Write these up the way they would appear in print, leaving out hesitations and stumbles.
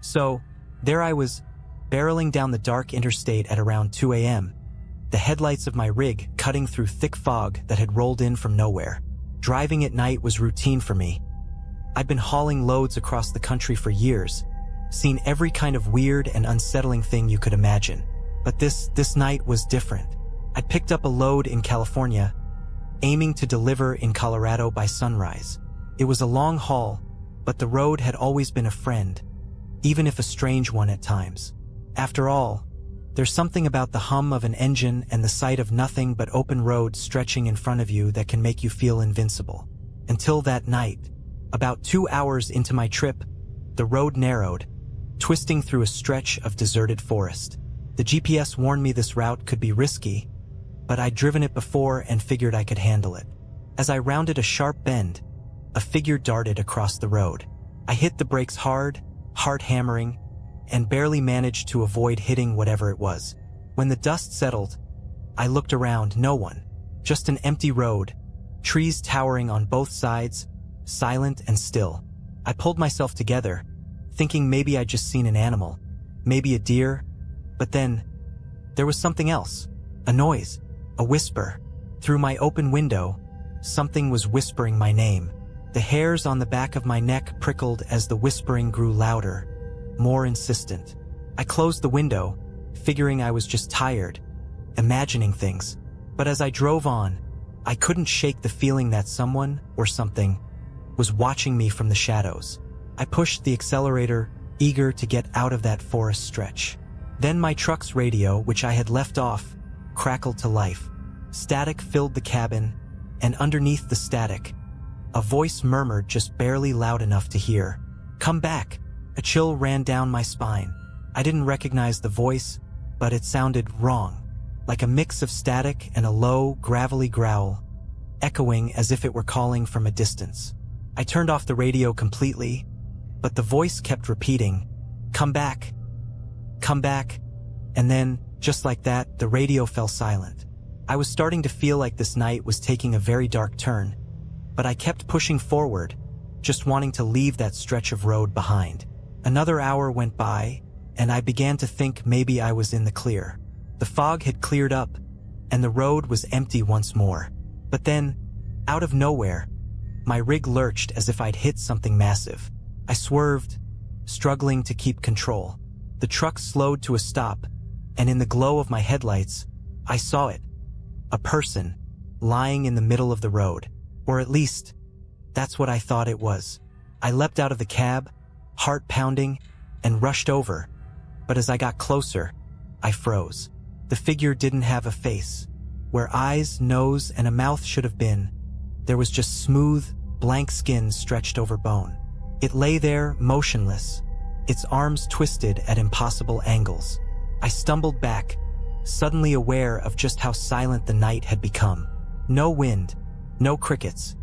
So, there I was, barreling down the dark interstate at around 2 a.m., the headlights of my rig cutting through thick fog that had rolled in from nowhere. Driving at night was routine for me. I'd been hauling loads across the country for years, seen every kind of weird and unsettling thing you could imagine. But this night was different. I'd picked up a load in California, aiming to deliver in Colorado by sunrise. It was a long haul, but the road had always been a friend, even if a strange one at times. After all, there's something about the hum of an engine and the sight of nothing but open road stretching in front of you that can make you feel invincible. Until that night, about 2 hours into my trip, the road narrowed, twisting through a stretch of deserted forest. The GPS warned me this route could be risky, but I'd driven it before and figured I could handle it. As I rounded a sharp bend, a figure darted across the road. I hit the brakes hard, heart hammering, and barely managed to avoid hitting whatever it was. When the dust settled, I looked around. No one. Just an empty road, trees towering on both sides, silent and still. I pulled myself together, thinking maybe I'd just seen an animal, maybe a deer, but then there was something else. A noise, a whisper. Through my open window, something was whispering my name. The hairs on the back of my neck prickled as the whispering grew louder, more insistent. I closed the window, figuring I was just tired, imagining things. But as I drove on, I couldn't shake the feeling that someone, or something, was watching me from the shadows. I pushed the accelerator, eager to get out of that forest stretch. Then my truck's radio, which I had left off, crackled to life. Static filled the cabin, and underneath the static, a voice murmured just barely loud enough to hear. "Come back." A chill ran down my spine. I didn't recognize the voice, but it sounded wrong, like a mix of static and a low, gravelly growl, echoing as if it were calling from a distance. I turned off the radio completely, but the voice kept repeating, "Come back, come back," and then, just like that, the radio fell silent. I was starting to feel like this night was taking a very dark turn, but I kept pushing forward, just wanting to leave that stretch of road behind. Another hour went by, and I began to think maybe I was in the clear. The fog had cleared up, and the road was empty once more. But then, out of nowhere, my rig lurched as if I'd hit something massive. I swerved, struggling to keep control. The truck slowed to a stop, and in the glow of my headlights, I saw it. A person, lying in the middle of the road. Or at least, that's what I thought it was. I leapt out of the cab, heart pounding, and rushed over. But as I got closer, I froze. The figure didn't have a face. Where eyes, nose, and a mouth should have been, there was just smooth, blank skin stretched over bone. It lay there, motionless, its arms twisted at impossible angles. I stumbled back, suddenly aware of just how silent the night had become. No wind, no crickets,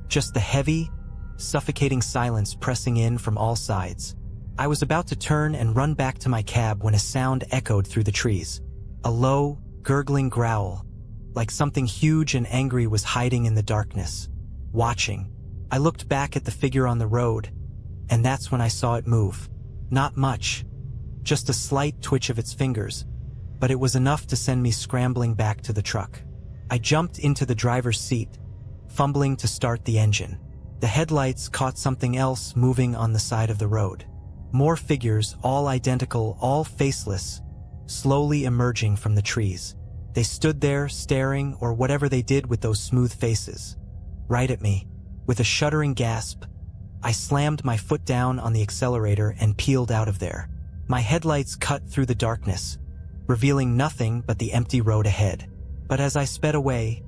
just the heavy, suffocating silence pressing in from all sides. I was about to turn and run back to my cab when a sound echoed through the trees. A low, gurgling growl, like something huge and angry was hiding in the darkness, watching. I looked back at the figure on the road, and that's when I saw it move. Not much, just a slight twitch of its fingers, but it was enough to send me scrambling back to the truck. I jumped into the driver's seat, fumbling to start the engine. The headlights caught something else moving on the side of the road. More figures, all identical, all faceless, slowly emerging from the trees. They stood there, staring, or whatever they did with those smooth faces, right at me. With a shuddering gasp, I slammed my foot down on the accelerator and peeled out of there. My headlights cut through the darkness, revealing nothing but the empty road ahead. But as I sped away,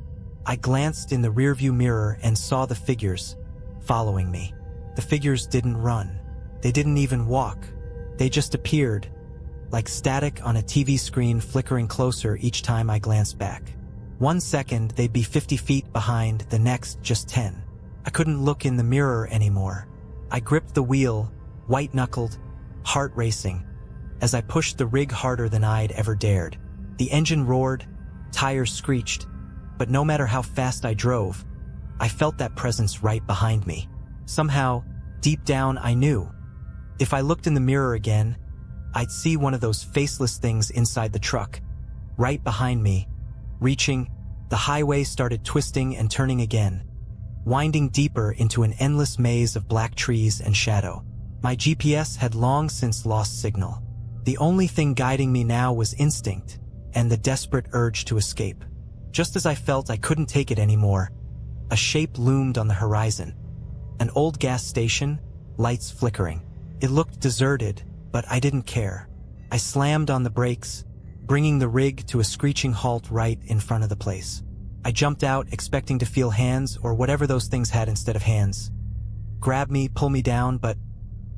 I glanced in the rearview mirror and saw the figures following me. The figures didn't run. They didn't even walk. They just appeared, like static on a TV screen flickering closer each time I glanced back. 1 second, they'd be 50 feet behind, the next just 10. I couldn't look in the mirror anymore. I gripped the wheel, white-knuckled, heart racing, as I pushed the rig harder than I'd ever dared. The engine roared, tires screeched, but no matter how fast I drove, I felt that presence right behind me. Somehow, deep down, I knew If I looked in the mirror again, I'd see one of those faceless things inside the truck, right behind me. Reaching, the highway started twisting and turning again, winding deeper into an endless maze of black trees and shadow. My GPS had long since lost signal. The only thing guiding me now was instinct and the desperate urge to escape. Just as I felt I couldn't take it anymore, a shape loomed on the horizon. An old gas station, lights flickering. It looked deserted, but I didn't care. I slammed on the brakes, bringing the rig to a screeching halt right in front of the place. I jumped out, expecting to feel hands or whatever those things had instead of hands. Grab me, pull me down, but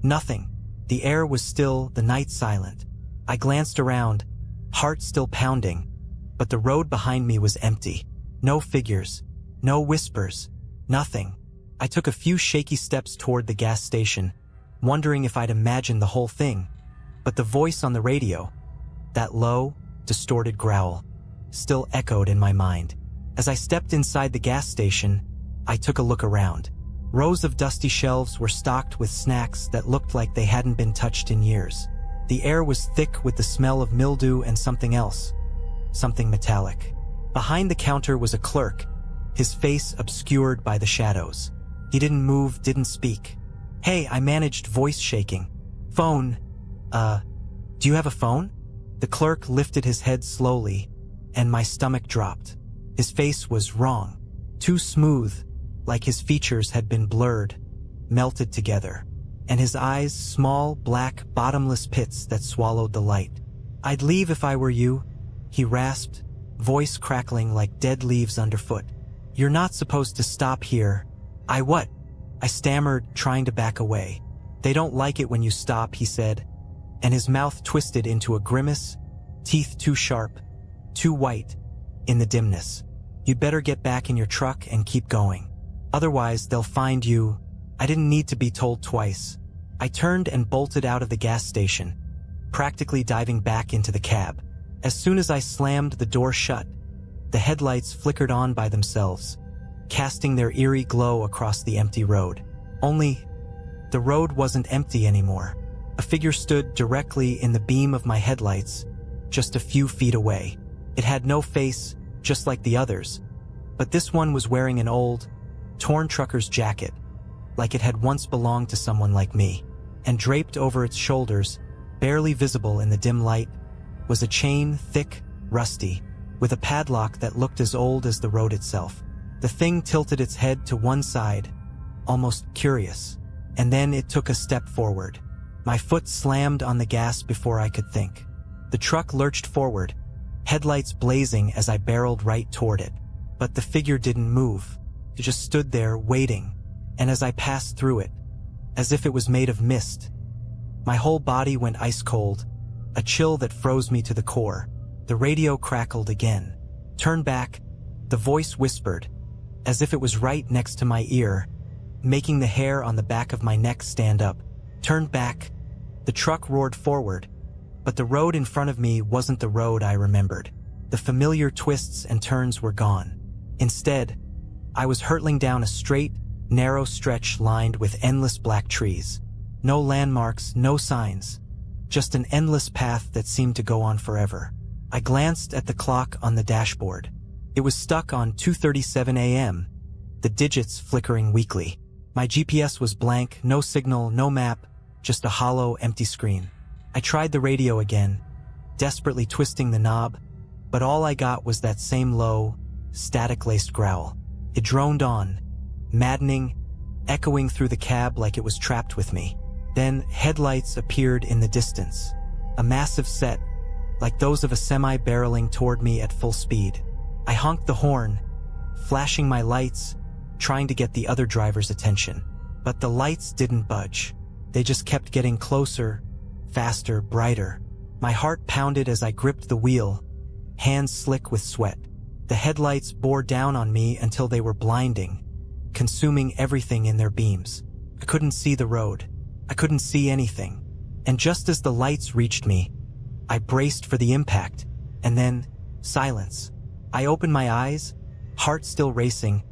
nothing. The air was still, the night silent. I glanced around, heart still pounding, but the road behind me was empty. No figures, no whispers, nothing. I took a few shaky steps toward the gas station, wondering if I'd imagined the whole thing. But the voice on the radio, that low, distorted growl, still echoed in my mind. As I stepped inside the gas station, I took a look around. Rows of dusty shelves were stocked with snacks that looked like they hadn't been touched in years. The air was thick with the smell of mildew and something else, something metallic. Behind the counter was a clerk, his face obscured by the shadows. He didn't move, didn't speak. "Hey," I managed, voice shaking. "Phone. Do you have a phone?" The clerk lifted his head slowly, and my stomach dropped. His face was wrong. Too smooth, like his features had been blurred, melted together. And his eyes, small, black, bottomless pits that swallowed the light. "I'd leave if I were you," he rasped, voice crackling like dead leaves underfoot. "You're not supposed to stop here." What?" I stammered, trying to back away. "They don't like it when you stop," he said, and his mouth twisted into a grimace, teeth too sharp, too white, in the dimness. "You'd better get back in your truck and keep going. Otherwise, they'll find you." I didn't need to be told twice. I turned and bolted out of the gas station, practically diving back into the cab. As soon as I slammed the door shut, the headlights flickered on by themselves, casting their eerie glow across the empty road. Only, the road wasn't empty anymore. A figure stood directly in the beam of my headlights, just a few feet away. It had no face, just like the others, but this one was wearing an old, torn trucker's jacket, like it had once belonged to someone like me. And draped over its shoulders, barely visible in the dim light, was a chain, thick, rusty, with a padlock that looked as old as the road itself. The thing tilted its head to one side, almost curious, and then it took a step forward. My foot slammed on the gas before I could think. The truck lurched forward, headlights blazing as I barreled right toward it. But the figure didn't move. It just stood there, waiting. And as I passed through it, as if it was made of mist, my whole body went ice cold, a chill that froze me to the core. The radio crackled again. "Turn back," the voice whispered, as if it was right next to my ear, making the hair on the back of my neck stand up. "Turn back." The truck roared forward, but the road in front of me wasn't the road I remembered. The familiar twists and turns were gone. Instead, I was hurtling down a straight, narrow stretch lined with endless black trees. No landmarks, no signs, just an endless path that seemed to go on forever. I glanced at the clock on the dashboard. It was stuck on 2:37 a.m., the digits flickering weakly. My GPS was blank, no signal, no map, just a hollow, empty screen. I tried the radio again, desperately twisting the knob, but all I got was that same low, static-laced growl. It droned on, maddening, echoing through the cab like it was trapped with me. Then headlights appeared in the distance, a massive set, like those of a semi barreling toward me at full speed. I honked the horn, flashing my lights, trying to get the other driver's attention. But the lights didn't budge. They just kept getting closer, faster, brighter. My heart pounded as I gripped the wheel, hands slick with sweat. The headlights bore down on me until they were blinding, consuming everything in their beams. I couldn't see the road. I couldn't see anything. And just as the lights reached me, I braced for the impact, and then silence. I opened my eyes, heart still racing,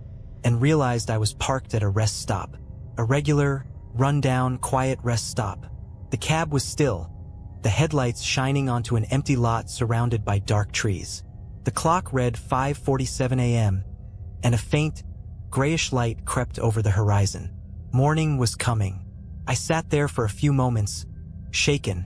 and realized I was parked at a rest stop. A regular, run-down, quiet rest stop. The cab was still, the headlights shining onto an empty lot surrounded by dark trees. The clock read 5:47 a.m., and a faint, grayish light crept over the horizon. Morning was coming. I sat there for a few moments, shaken,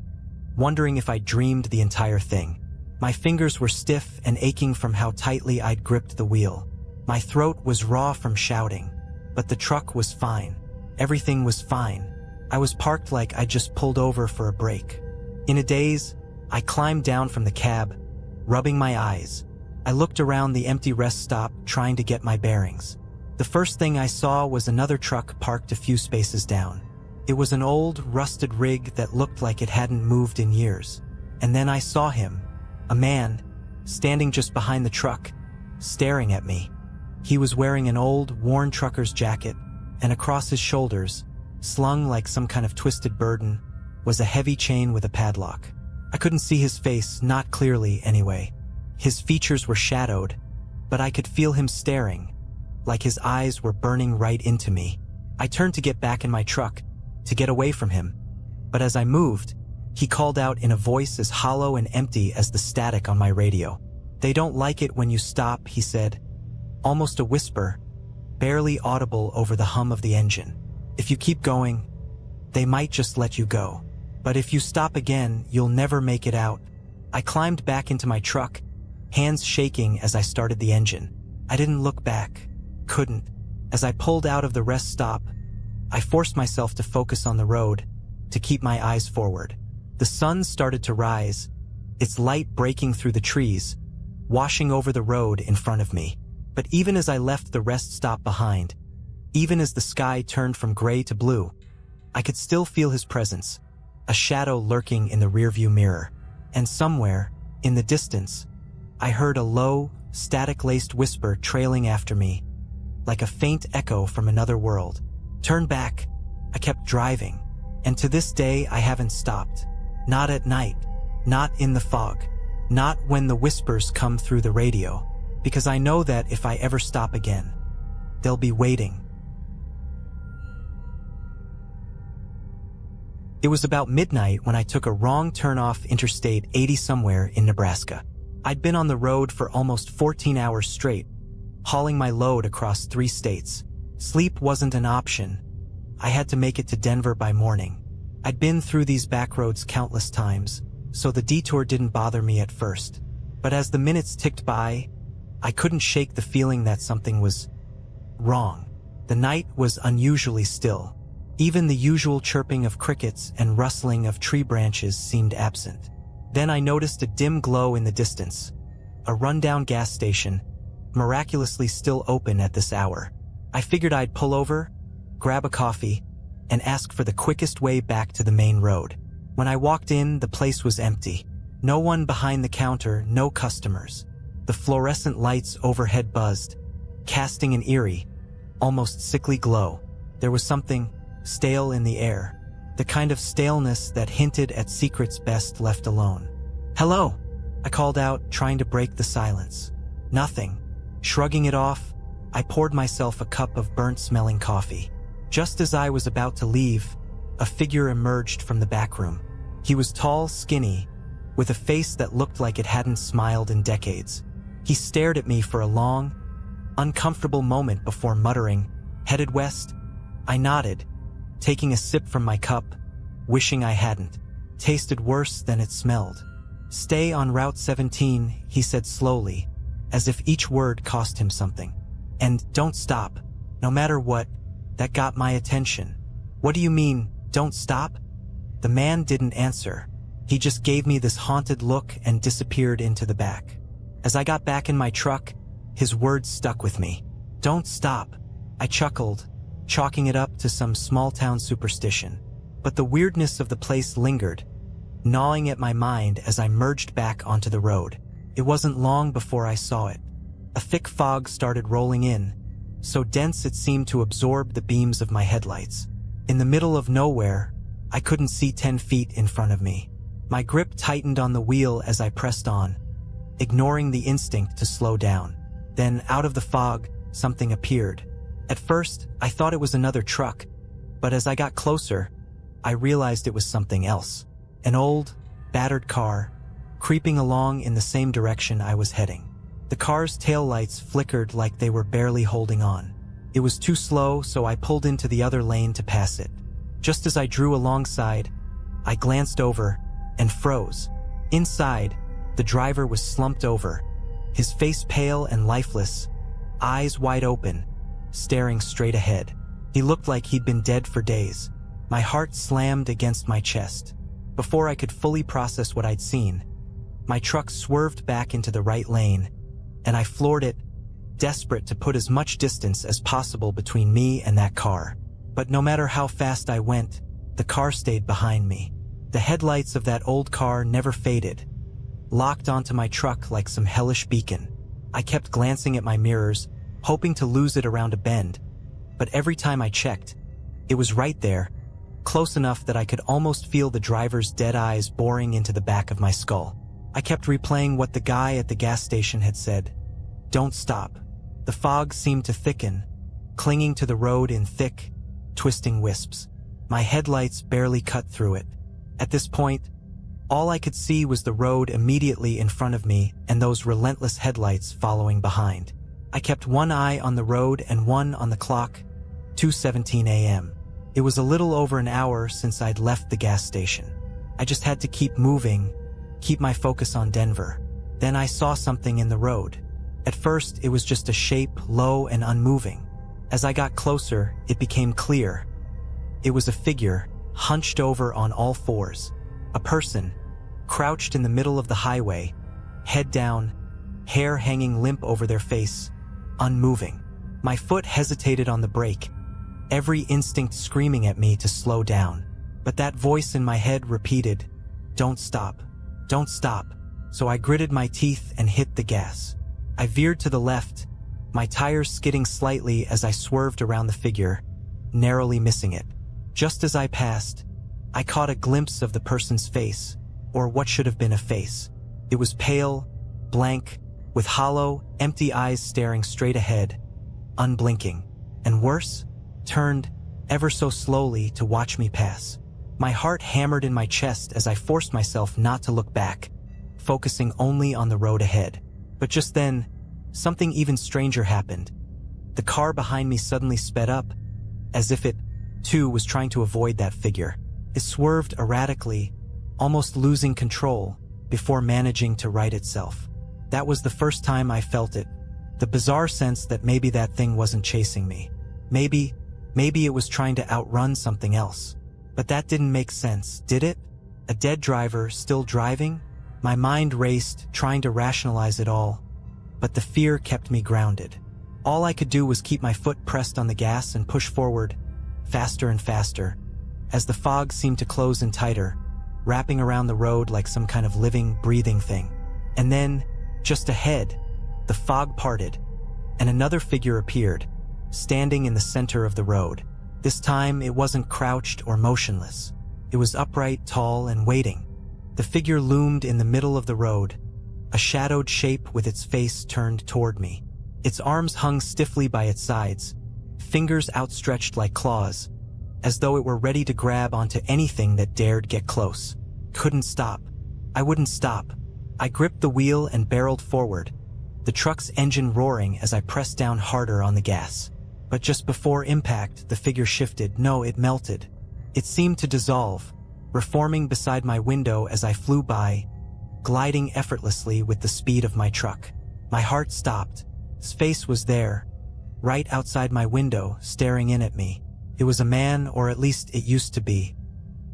wondering if I'd dreamed the entire thing. My fingers were stiff and aching from how tightly I'd gripped the wheel. My throat was raw from shouting, but the truck was fine. Everything was fine. I was parked like I'd just pulled over for a break. In a daze, I climbed down from the cab, rubbing my eyes. I looked around the empty rest stop, trying to get my bearings. The first thing I saw was another truck parked a few spaces down. It was an old, rusted rig that looked like it hadn't moved in years. And then I saw him, a man, standing just behind the truck, staring at me. He was wearing an old, worn trucker's jacket, and across his shoulders, slung like some kind of twisted burden, was a heavy chain with a padlock. I couldn't see his face, not clearly anyway. His features were shadowed, but I could feel him staring, like his eyes were burning right into me. I turned to get back in my truck, to get away from him, but as I moved, he called out in a voice as hollow and empty as the static on my radio. "They don't like it when you stop," he said, almost a whisper, barely audible over the hum of the engine. "If you keep going, they might just let you go. But if you stop again, you'll never make it out." I climbed back into my truck, hands shaking as I started the engine. I didn't look back. Couldn't. As I pulled out of the rest stop, I forced myself to focus on the road, to keep my eyes forward. The sun started to rise, its light breaking through the trees, washing over the road in front of me. But even as I left the rest stop behind, even as the sky turned from gray to blue, I could still feel his presence, a shadow lurking in the rearview mirror. And somewhere, in the distance, I heard a low, static-laced whisper trailing after me, like a faint echo from another world. "Turn back." I kept driving, and to this day I haven't stopped. Not at night, not in the fog, not when the whispers come through the radio, because I know that if I ever stop again, they'll be waiting. It was about midnight when I took a wrong turn off Interstate 80 somewhere in Nebraska. I'd been on the road for almost 14 hours straight, hauling my load across 3 states. Sleep wasn't an option. I had to make it to Denver by morning. I'd been through these back roads countless times, so the detour didn't bother me at first. But as the minutes ticked by, I couldn't shake the feeling that something was wrong. The night was unusually still. Even the usual chirping of crickets and rustling of tree branches seemed absent. Then I noticed a dim glow in the distance, a rundown gas station, miraculously still open at this hour. I figured I'd pull over, grab a coffee, and ask for the quickest way back to the main road. When I walked in, the place was empty. No one behind the counter, no customers. The fluorescent lights overhead buzzed, casting an eerie, almost sickly glow. There was something stale in the air, the kind of staleness that hinted at secrets best left alone. "Hello," I called out, trying to break the silence. Nothing. Shrugging it off, I poured myself a cup of burnt-smelling coffee. Just as I was about to leave, a figure emerged from the back room. He was tall, skinny, with a face that looked like it hadn't smiled in decades. He stared at me for a long, uncomfortable moment before muttering, "Headed west?" I nodded, taking a sip from my cup, wishing I hadn't. Tasted worse than it smelled. "Stay on Route 17, he said slowly, as if each word cost him something. "And don't stop, no matter what." That got my attention. "What do you mean, don't stop?" The man didn't answer. He just gave me this haunted look and disappeared into the back. As I got back in my truck, his words stuck with me. "Don't stop." I chuckled, chalking it up to some small-town superstition. But the weirdness of the place lingered, gnawing at my mind as I merged back onto the road. It wasn't long before I saw it. A thick fog started rolling in, so dense it seemed to absorb the beams of my headlights. In the middle of nowhere, I couldn't see 10 feet in front of me. My grip tightened on the wheel as I pressed on, ignoring the instinct to slow down. Then, out of the fog, something appeared. At first, I thought it was another truck, but as I got closer, I realized it was something else. An old, battered car, creeping along in the same direction I was heading. The car's taillights flickered like they were barely holding on. It was too slow, so I pulled into the other lane to pass it. Just as I drew alongside, I glanced over and froze. Inside, the driver was slumped over, his face pale and lifeless, eyes wide open, staring straight ahead. He looked like he'd been dead for days. My heart slammed against my chest. Before I could fully process what I'd seen, my truck swerved back into the right lane, and I floored it, desperate to put as much distance as possible between me and that car. But no matter how fast I went, the car stayed behind me. The headlights of that old car never faded, locked onto my truck like some hellish beacon. I kept glancing at my mirrors, hoping to lose it around a bend, but every time I checked, it was right there, close enough that I could almost feel the driver's dead eyes boring into the back of my skull. I kept replaying what the guy at the gas station had said. Don't stop. The fog seemed to thicken, clinging to the road in thick, twisting wisps. My headlights barely cut through it. At this point, all I could see was the road immediately in front of me and those relentless headlights following behind. I kept one eye on the road and one on the clock, 2:17 a.m. It was a little over an hour since I'd left the gas station. I just had to keep moving, keep my focus on Denver. Then I saw something in the road. At first, it was just a shape, low and unmoving. As I got closer, it became clear. It was a figure, hunched over on all fours. A person, crouched in the middle of the highway, head down, hair hanging limp over their face, unmoving. My foot hesitated on the brake, every instinct screaming at me to slow down. But that voice in my head repeated, "Don't stop, don't stop." So I gritted my teeth and hit the gas. I veered to the left, my tires skidding slightly as I swerved around the figure, narrowly missing it. Just as I passed, I caught a glimpse of the person's face, or what should have been a face. It was pale, blank, with hollow, empty eyes staring straight ahead, unblinking, and worse, turned, ever so slowly, to watch me pass. My heart hammered in my chest as I forced myself not to look back, focusing only on the road ahead. But just then, something even stranger happened. The car behind me suddenly sped up, as if it, too, was trying to avoid that figure. It swerved erratically, almost losing control, before managing to right itself. That was the first time I felt it, the bizarre sense that maybe that thing wasn't chasing me. Maybe it was trying to outrun something else. But that didn't make sense, did it? A dead driver still driving? My mind raced, trying to rationalize it all, but the fear kept me grounded. All I could do was keep my foot pressed on the gas and push forward, faster and faster, as the fog seemed to close in tighter, wrapping around the road like some kind of living, breathing thing. And then, just ahead, the fog parted, and another figure appeared, standing in the center of the road. This time, it wasn't crouched or motionless. It was upright, tall, and waiting. The figure loomed in the middle of the road, a shadowed shape with its face turned toward me. Its arms hung stiffly by its sides, fingers outstretched like claws, as though it were ready to grab onto anything that dared get close. Couldn't stop. I wouldn't stop. I gripped the wheel and barreled forward, the truck's engine roaring as I pressed down harder on the gas. But just before impact, the figure shifted. No, it melted. It seemed to dissolve, reforming beside my window as I flew by, gliding effortlessly with the speed of my truck. My heart stopped. His face was there, right outside my window, staring in at me. It was a man, or at least it used to be.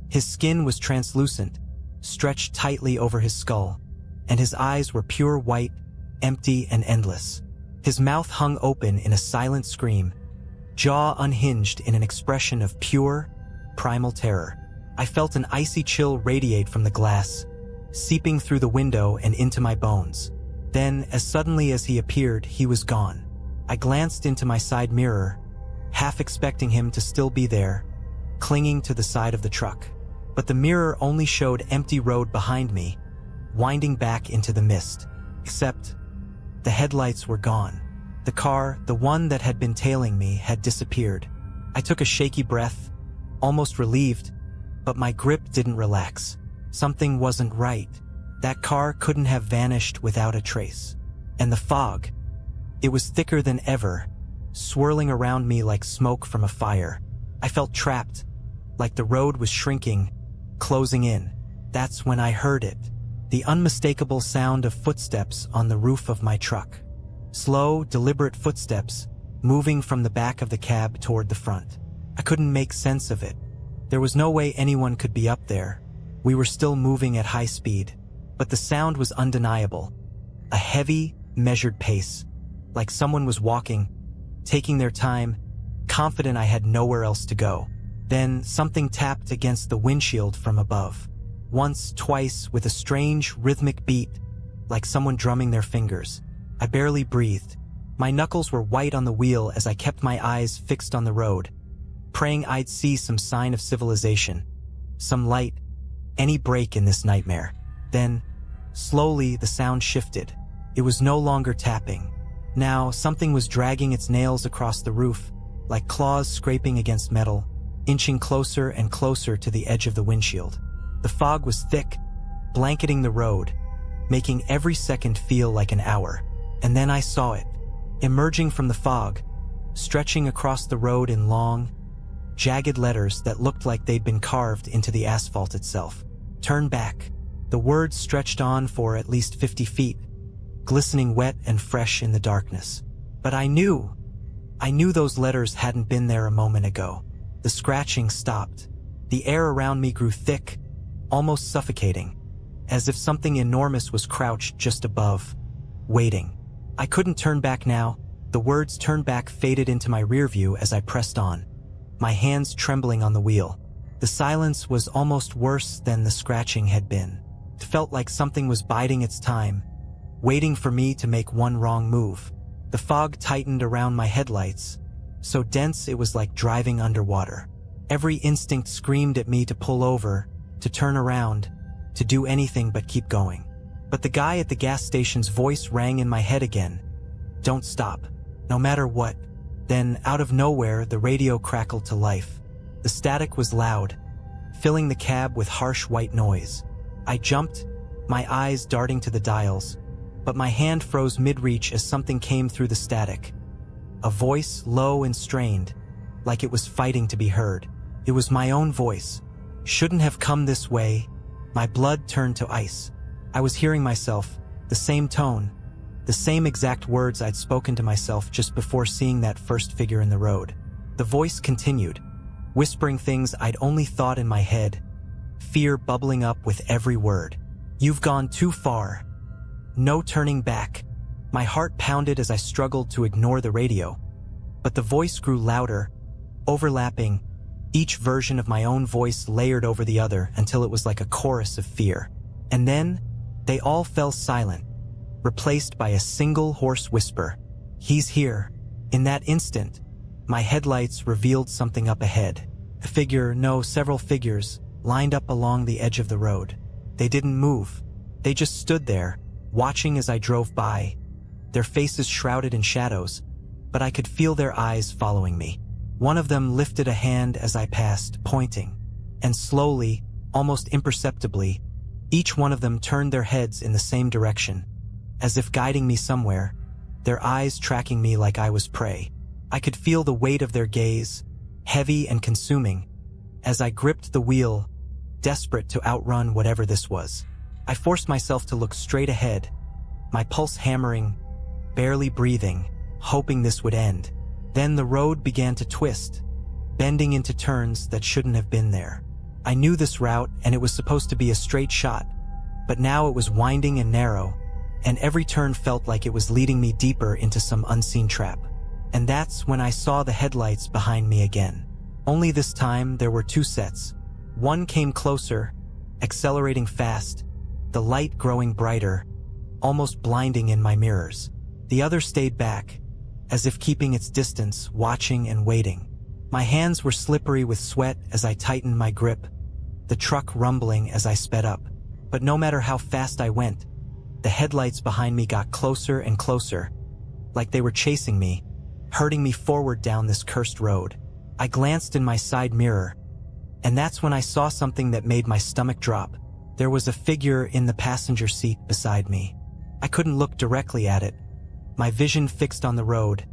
His skin was translucent, stretched tightly over his skull, and his eyes were pure white, empty and endless. His mouth hung open in a silent scream, jaw unhinged in an expression of pure, primal terror. I felt an icy chill radiate from the glass, seeping through the window and into my bones. Then, as suddenly as he appeared, he was gone. I glanced into my side mirror, half expecting him to still be there, clinging to the side of the truck. But the mirror only showed empty road behind me, winding back into the mist. Except, the headlights were gone. The car, the one that had been tailing me, had disappeared. I took a shaky breath, almost relieved, But my grip didn't relax. Something wasn't right. That car couldn't have vanished without a trace. And the fog, it was thicker than ever, swirling around me like smoke from a fire. I felt trapped, like the road was shrinking, closing in. That's when I heard it. The unmistakable sound of footsteps on the roof of my truck. Slow, deliberate footsteps, moving from the back of the cab toward the front. I couldn't make sense of it. There was no way anyone could be up there. We were still moving at high speed. But the sound was undeniable. A heavy, measured pace. Like someone was walking, taking their time, confident I had nowhere else to go. Then something tapped against the windshield from above. Once, twice, with a strange, rhythmic beat, like someone drumming their fingers. I barely breathed. My knuckles were white on the wheel as I kept my eyes fixed on the road, praying I'd see some sign of civilization, some light, any break in this nightmare. Then, slowly, the sound shifted. It was no longer tapping. Now, something was dragging its nails across the roof, like claws scraping against metal, inching closer and closer to the edge of the windshield. The fog was thick, blanketing the road, making every second feel like an hour. And then I saw it, emerging from the fog, stretching across the road in long, jagged letters that looked like they'd been carved into the asphalt itself. Turn back. The words stretched on for at least 50 feet, glistening wet and fresh in the darkness. But I knew those letters hadn't been there a moment ago. The scratching stopped. The air around me grew thick, almost suffocating, as if something enormous was crouched just above, waiting. I couldn't turn back now. The words "turn back" faded into my rear view as I pressed on, my hands trembling on the wheel. The silence was almost worse than the scratching had been. It felt like something was biding its time, waiting for me to make one wrong move. The fog tightened around my headlights, so dense it was like driving underwater. Every instinct screamed at me to pull over, to turn around, to do anything but keep going. But the guy at the gas station's voice rang in my head again. Don't stop, no matter what. Then, out of nowhere, the radio crackled to life. The static was loud, filling the cab with harsh white noise. I jumped, my eyes darting to the dials, but my hand froze mid-reach as something came through the static. A voice, low and strained, like it was fighting to be heard. It was my own voice. Shouldn't have come this way. My blood turned to ice. I was hearing myself, the same tone, the same exact words I'd spoken to myself just before seeing that first figure in the road. The voice continued, whispering things I'd only thought in my head, fear bubbling up with every word. You've gone too far. No turning back. My heart pounded as I struggled to ignore the radio, but the voice grew louder, overlapping, each version of my own voice layered over the other until it was like a chorus of fear. And then, they all fell silent, replaced by a single hoarse whisper. He's here. In that instant, my headlights revealed something up ahead. A figure, no, several figures, lined up along the edge of the road. They didn't move. They just stood there, watching as I drove by, their faces shrouded in shadows, but I could feel their eyes following me. One of them lifted a hand as I passed, pointing, and slowly, almost imperceptibly, each one of them turned their heads in the same direction, as if guiding me somewhere, their eyes tracking me like I was prey. I could feel the weight of their gaze, heavy and consuming, as I gripped the wheel, desperate to outrun whatever this was. I forced myself to look straight ahead, my pulse hammering, barely breathing, hoping this would end. Then the road began to twist, bending into turns that shouldn't have been there. I knew this route and it was supposed to be a straight shot, but now it was winding and narrow, and every turn felt like it was leading me deeper into some unseen trap. And that's when I saw the headlights behind me again. Only this time there were two sets. One came closer, accelerating fast, the light growing brighter, almost blinding in my mirrors. The other stayed back, as if keeping its distance, watching and waiting. My hands were slippery with sweat as I tightened my grip, the truck rumbling as I sped up. But no matter how fast I went, the headlights behind me got closer and closer, like they were chasing me, herding me forward down this cursed road. I glanced in my side mirror, And that's when I saw something that made my stomach drop. There was a figure in the passenger seat beside me. I couldn't look directly at it, my vision fixed on the road,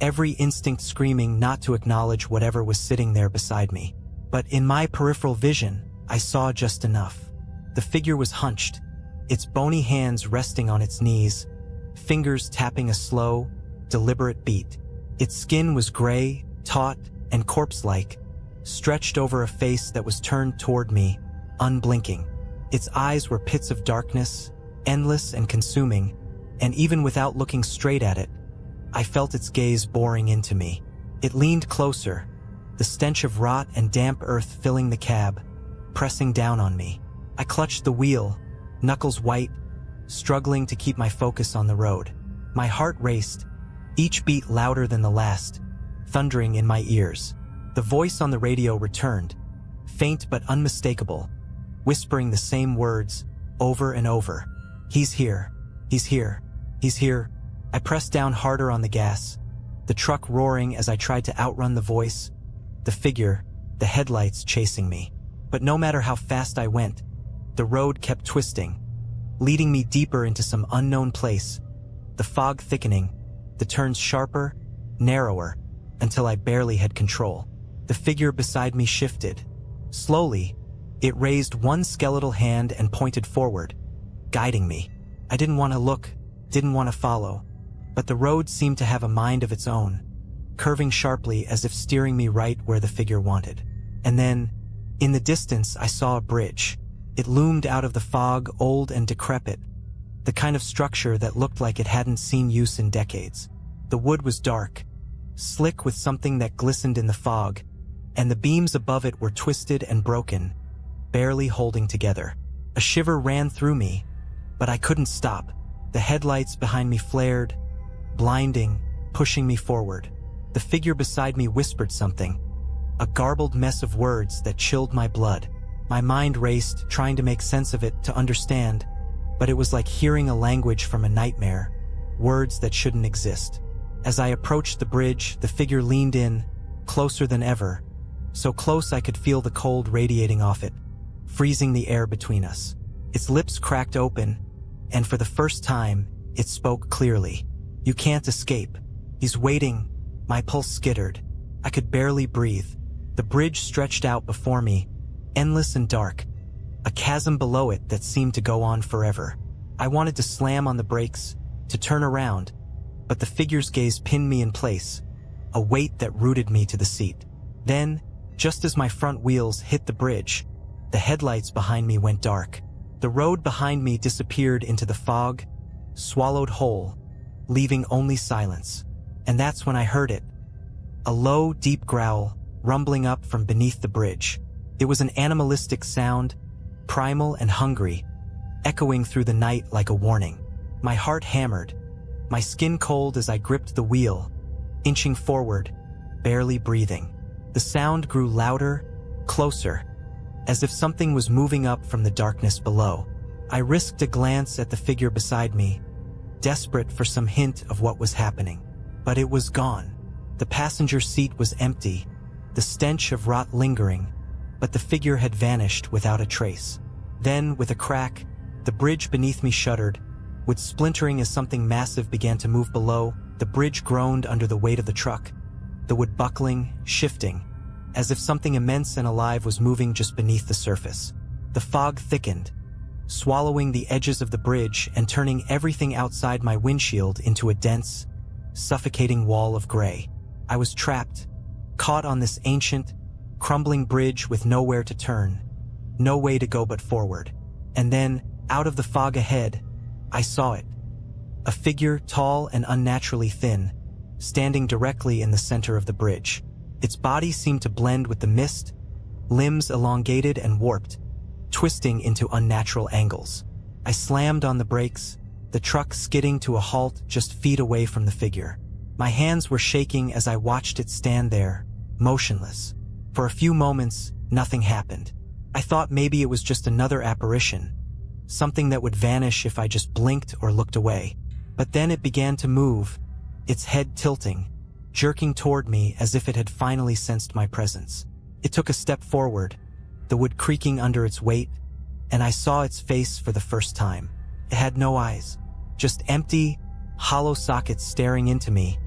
every instinct screaming not to acknowledge whatever was sitting there beside me. But in my peripheral vision, I saw just enough. The figure was hunched, its bony hands resting on its knees, fingers tapping a slow, deliberate beat. Its skin was gray, taut, and corpse-like, stretched over a face that was turned toward me, unblinking. Its eyes were pits of darkness, endless and consuming, and even without looking straight at it, I felt its gaze boring into me. It leaned closer, the stench of rot and damp earth filling the cab, pressing down on me. I clutched the wheel, knuckles white, struggling to keep my focus on the road. My heart raced, each beat louder than the last, thundering in my ears. The voice on the radio returned, faint but unmistakable, whispering the same words over and over. "He's here. He's here. He's here." I pressed down harder on the gas, the truck roaring as I tried to outrun the voice, the figure, the headlights chasing me. But no matter how fast I went, the road kept twisting, leading me deeper into some unknown place, the fog thickening, the turns sharper, narrower, until I barely had control. The figure beside me shifted. Slowly, it raised one skeletal hand and pointed forward, guiding me. I didn't want to look, didn't want to follow, but the road seemed to have a mind of its own, curving sharply as if steering me right where the figure wanted. And then, in the distance, I saw a bridge. It loomed out of the fog, old and decrepit, the kind of structure that looked like it hadn't seen use in decades. The wood was dark, slick with something that glistened in the fog, and the beams above it were twisted and broken, barely holding together. A shiver ran through me, but I couldn't stop. The headlights behind me flared, blinding, pushing me forward. The figure beside me whispered something, a garbled mess of words that chilled my blood. My mind raced, trying to make sense of it, to understand, but it was like hearing a language from a nightmare, words that shouldn't exist. As I approached the bridge, the figure leaned in, closer than ever, so close I could feel the cold radiating off it, freezing the air between us. Its lips cracked open, and for the first time, it spoke clearly. "You can't escape. He's waiting." My pulse skittered. I could barely breathe. The bridge stretched out before me, endless and dark, a chasm below it that seemed to go on forever. I wanted to slam on the brakes, to turn around, but the figure's gaze pinned me in place, a weight that rooted me to the seat. Then, just as my front wheels hit the bridge, the headlights behind me went dark. The road behind me disappeared into the fog, swallowed whole, leaving only silence. And that's when I heard it. A low, deep growl, rumbling up from beneath the bridge. It was an animalistic sound, primal and hungry, echoing through the night like a warning. My heart hammered, my skin cold as I gripped the wheel, inching forward, barely breathing. The sound grew louder, closer, as if something was moving up from the darkness below. I risked a glance at the figure beside me, desperate for some hint of what was happening. But it was gone. The passenger seat was empty, the stench of rot lingering, but the figure had vanished without a trace. Then, with a crack, the bridge beneath me shuddered, with splintering as something massive began to move below. The bridge groaned under the weight of the truck, the wood buckling, shifting, as if something immense and alive was moving just beneath the surface. The fog thickened, swallowing the edges of the bridge and turning everything outside my windshield into a dense, suffocating wall of gray. I was trapped, caught on this ancient, crumbling bridge with nowhere to turn, no way to go but forward. And then, out of the fog ahead, I saw it. A figure tall and unnaturally thin, standing directly in the center of the bridge. Its body seemed to blend with the mist, limbs elongated and warped, twisting into unnatural angles. I slammed on the brakes, the truck skidding to a halt just feet away from the figure. My hands were shaking as I watched it stand there, motionless. For a few moments, nothing happened. I thought maybe it was just another apparition, something that would vanish if I just blinked or looked away. But then it began to move, its head tilting, jerking toward me as if it had finally sensed my presence. It took a step forward, the wood creaking under its weight, and I saw its face for the first time. It had no eyes, just empty, hollow sockets staring into me,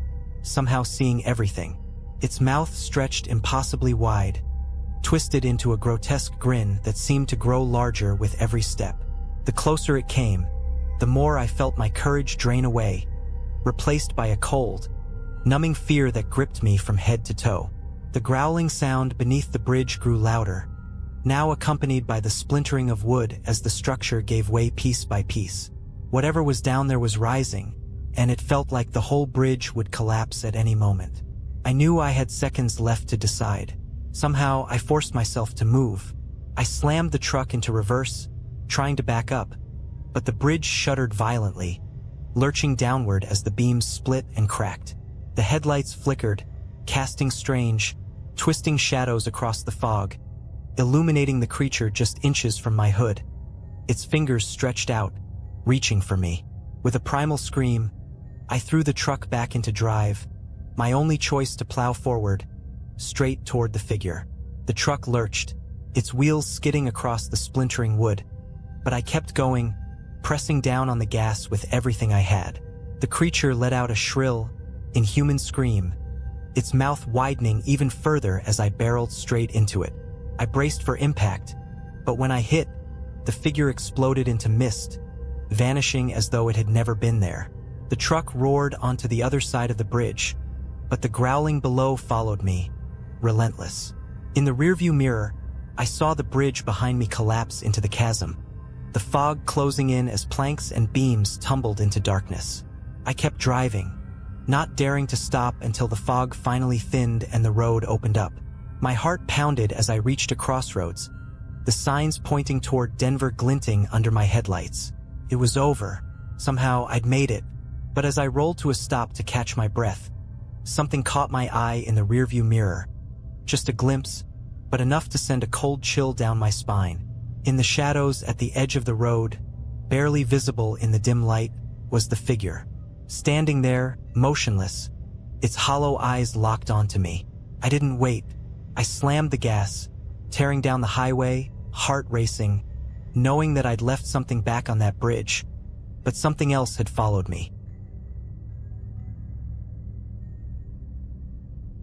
somehow seeing everything. Its mouth stretched impossibly wide, twisted into a grotesque grin that seemed to grow larger with every step. The closer it came, the more I felt my courage drain away, replaced by a cold, numbing fear that gripped me from head to toe. The growling sound beneath the bridge grew louder, now accompanied by the splintering of wood as the structure gave way piece by piece. Whatever was down there was rising, and it felt like the whole bridge would collapse at any moment. I knew I had seconds left to decide. Somehow, I forced myself to move. I slammed the truck into reverse, trying to back up, but the bridge shuddered violently, lurching downward as the beams split and cracked. The headlights flickered, casting strange, twisting shadows across the fog, illuminating the creature just inches from my hood. Its fingers stretched out, reaching for me. With a primal scream, I threw the truck back into drive, my only choice to plow forward, straight toward the figure. The truck lurched, its wheels skidding across the splintering wood, but I kept going, pressing down on the gas with everything I had. The creature let out a shrill, inhuman scream, its mouth widening even further as I barreled straight into it. I braced for impact, but when I hit, the figure exploded into mist, vanishing as though it had never been there. The truck roared onto the other side of the bridge, but the growling below followed me, relentless. In the rearview mirror, I saw the bridge behind me collapse into the chasm, the fog closing in as planks and beams tumbled into darkness. I kept driving, not daring to stop until the fog finally thinned and the road opened up. My heart pounded as I reached a crossroads, the signs pointing toward Denver glinting under my headlights. It was over. Somehow I'd made it. But as I rolled to a stop to catch my breath, something caught my eye in the rearview mirror. Just a glimpse, but enough to send a cold chill down my spine. In the shadows at the edge of the road, barely visible in the dim light, was the figure. Standing there, motionless, its hollow eyes locked onto me. I didn't wait. I slammed the gas, tearing down the highway, heart racing, knowing that I'd left something back on that bridge, but something else had followed me.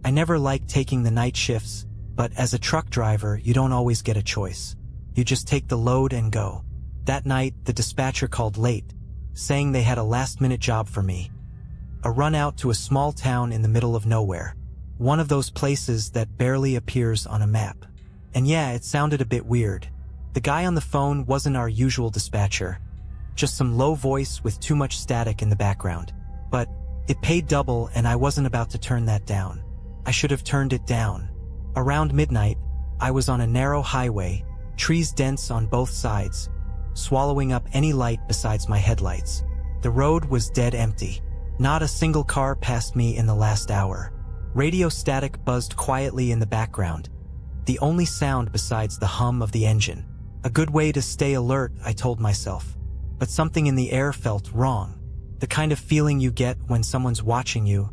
I never liked taking the night shifts, but as a truck driver, you don't always get a choice. You just take the load and go. That night, the dispatcher called late, saying they had a last-minute job for me. A run out to a small town in the middle of nowhere. One of those places that barely appears on a map. And yeah, it sounded a bit weird. The guy on the phone wasn't our usual dispatcher, just some low voice with too much static in the background. But it paid double and I wasn't about to turn that down. I should have turned it down. Around midnight, I was on a narrow highway, trees dense on both sides, swallowing up any light besides my headlights. The road was dead empty. Not a single car passed me in the last hour. Radio static buzzed quietly in the background, the only sound besides the hum of the engine. A good way to stay alert, I told myself. But something in the air felt wrong. The kind of feeling you get when someone's watching you,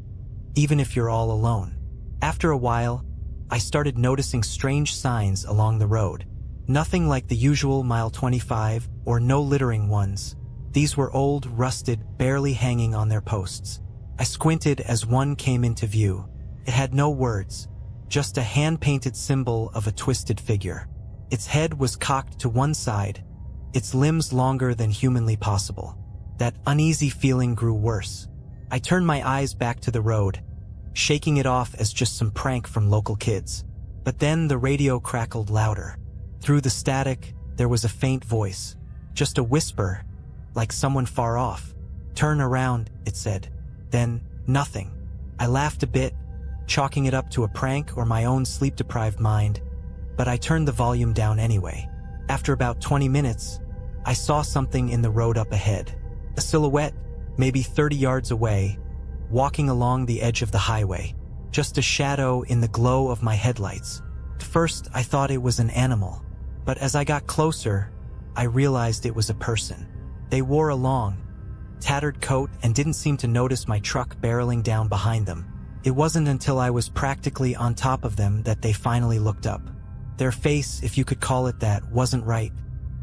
even if you're all alone. After a while, I started noticing strange signs along the road. Nothing like the usual mile 25 or no littering ones. These were old, rusted, barely hanging on their posts. I squinted as one came into view. It had no words, just a hand-painted symbol of a twisted figure. Its head was cocked to one side, its limbs longer than humanly possible. That uneasy feeling grew worse. I turned my eyes back to the road, shaking it off as just some prank from local kids. But then the radio crackled louder. Through the static, there was a faint voice. Just a whisper, like someone far off. "Turn around," it said. Then, nothing. I laughed a bit, chalking it up to a prank or my own sleep-deprived mind, but I turned the volume down anyway. After about 20 minutes, I saw something in the road up ahead. A silhouette, maybe 30 yards away, walking along the edge of the highway. Just a shadow in the glow of my headlights. At first, I thought it was an animal, but as I got closer, I realized it was a person. They wore a long, tattered coat and didn't seem to notice my truck barreling down behind them. It wasn't until I was practically on top of them that they finally looked up. Their face, if you could call it that, wasn't right.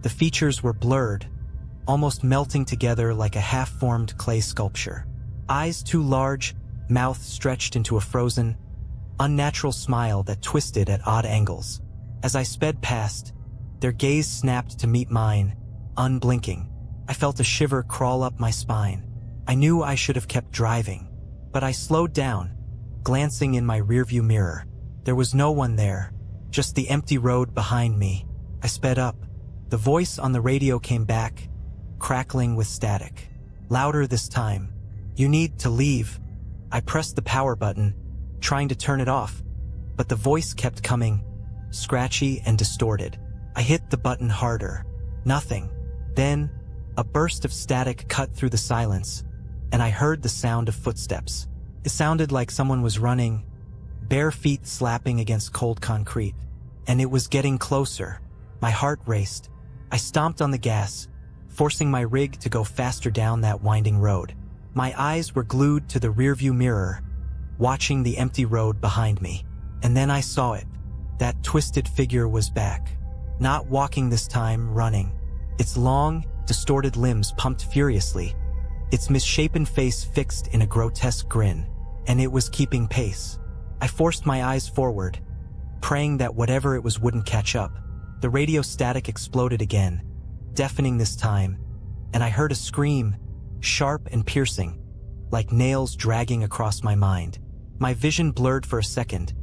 The features were blurred, almost melting together like a half-formed clay sculpture. Eyes too large, mouth stretched into a frozen, unnatural smile that twisted at odd angles. As I sped past, their gaze snapped to meet mine, unblinking. I felt a shiver crawl up my spine. I knew I should have kept driving, but I slowed down, glancing in my rearview mirror. There was no one there, just the empty road behind me. I sped up. The voice on the radio came back, crackling with static. Louder this time. "You need to leave." I pressed the power button, trying to turn it off, but the voice kept coming, scratchy and distorted. I hit the button harder. Nothing. Then, a burst of static cut through the silence, and I heard the sound of footsteps. It sounded like someone was running, bare feet slapping against cold concrete, and it was getting closer. My heart raced. I stomped on the gas, forcing my rig to go faster down that winding road. My eyes were glued to the rearview mirror, watching the empty road behind me. And then I saw it. That twisted figure was back. Not walking this time, running. Its long, distorted limbs pumped furiously, its misshapen face fixed in a grotesque grin, and it was keeping pace. I forced my eyes forward, praying that whatever it was wouldn't catch up. The radio static exploded again, deafening this time, and I heard a scream, sharp and piercing, like nails dragging across my mind. My vision blurred for a second,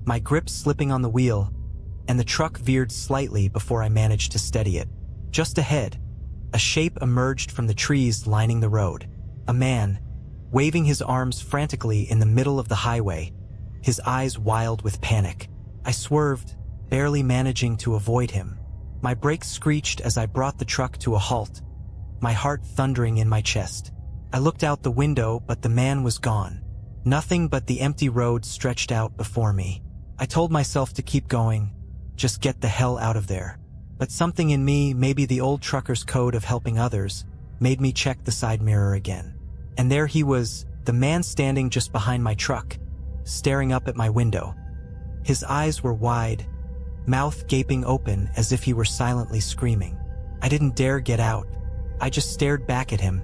my grip slipping on the wheel, and the truck veered slightly before I managed to steady it. Just ahead, a shape emerged from the trees lining the road. A man, waving his arms frantically in the middle of the highway, his eyes wild with panic. I swerved, barely managing to avoid him. My brakes screeched as I brought the truck to a halt, my heart thundering in my chest. I looked out the window, but the man was gone. Nothing but the empty road stretched out before me. I told myself to keep going, just get the hell out of there. But something in me, maybe the old trucker's code of helping others, made me check the side mirror again. And there he was, the man standing just behind my truck, staring up at my window. His eyes were wide, mouth gaping open as if he were silently screaming. I didn't dare get out. I just stared back at him,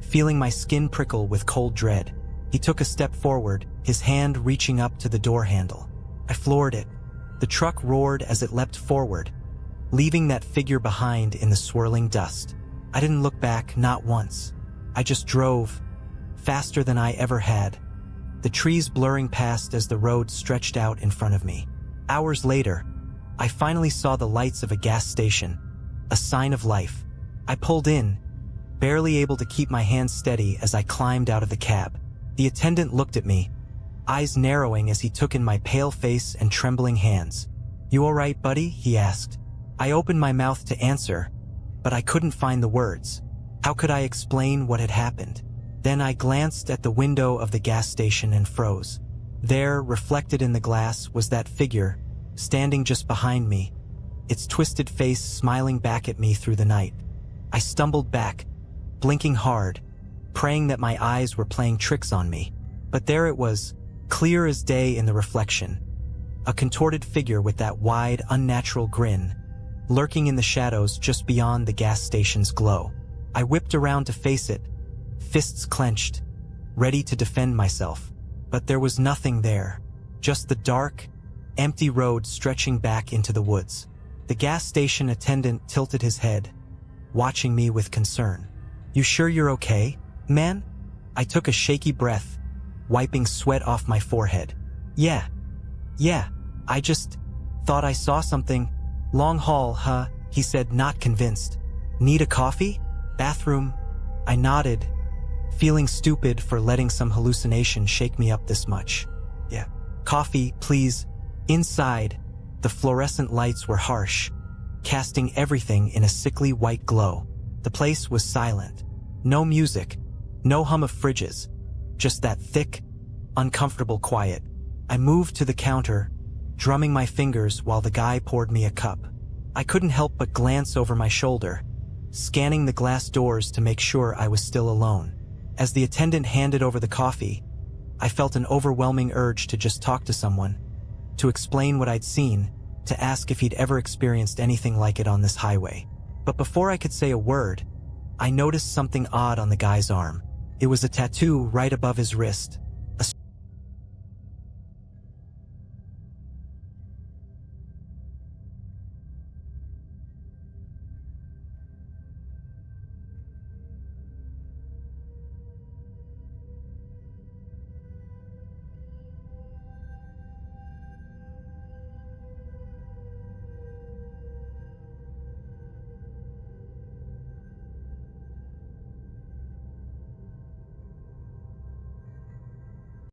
feeling my skin prickle with cold dread. He took a step forward, his hand reaching up to the door handle. I floored it. The truck roared as it leapt forward, leaving that figure behind in the swirling dust. I didn't look back, not once. I just drove, faster than I ever had, the trees blurring past as the road stretched out in front of me. Hours later, I finally saw the lights of a gas station, a sign of life. I pulled in, barely able to keep my hands steady as I climbed out of the cab. The attendant looked at me, eyes narrowing as he took in my pale face and trembling hands. "You all right, buddy?" he asked. I opened my mouth to answer, but I couldn't find the words. How could I explain what had happened? Then I glanced at the window of the gas station and froze. There, reflected in the glass, was that figure, standing just behind me, its twisted face smiling back at me through the night. I stumbled back, blinking hard, praying that my eyes were playing tricks on me. But there it was, clear as day in the reflection. A contorted figure with that wide, unnatural grin, lurking in the shadows just beyond the gas station's glow. I whipped around to face it, fists clenched, ready to defend myself. But there was nothing there, just the dark, empty road stretching back into the woods. The gas station attendant tilted his head, watching me with concern. "You sure you're okay, man?" I took a shaky breath, wiping sweat off my forehead. Yeah, I just thought I saw something. Long haul, huh?" he said, not convinced. "Need a coffee? Bathroom?" I nodded, feeling stupid for letting some hallucination shake me up this much. "Yeah, coffee, please." Inside, the fluorescent lights were harsh, casting everything in a sickly white glow. The place was silent. No music, no hum of fridges, just that thick, uncomfortable quiet. I moved to the counter, drumming my fingers while the guy poured me a cup. I couldn't help but glance over my shoulder, scanning the glass doors to make sure I was still alone. As the attendant handed over the coffee, I felt an overwhelming urge to just talk to someone, to explain what I'd seen, to ask if he'd ever experienced anything like it on this highway. But before I could say a word, I noticed something odd on the guy's arm. It was a tattoo right above his wrist,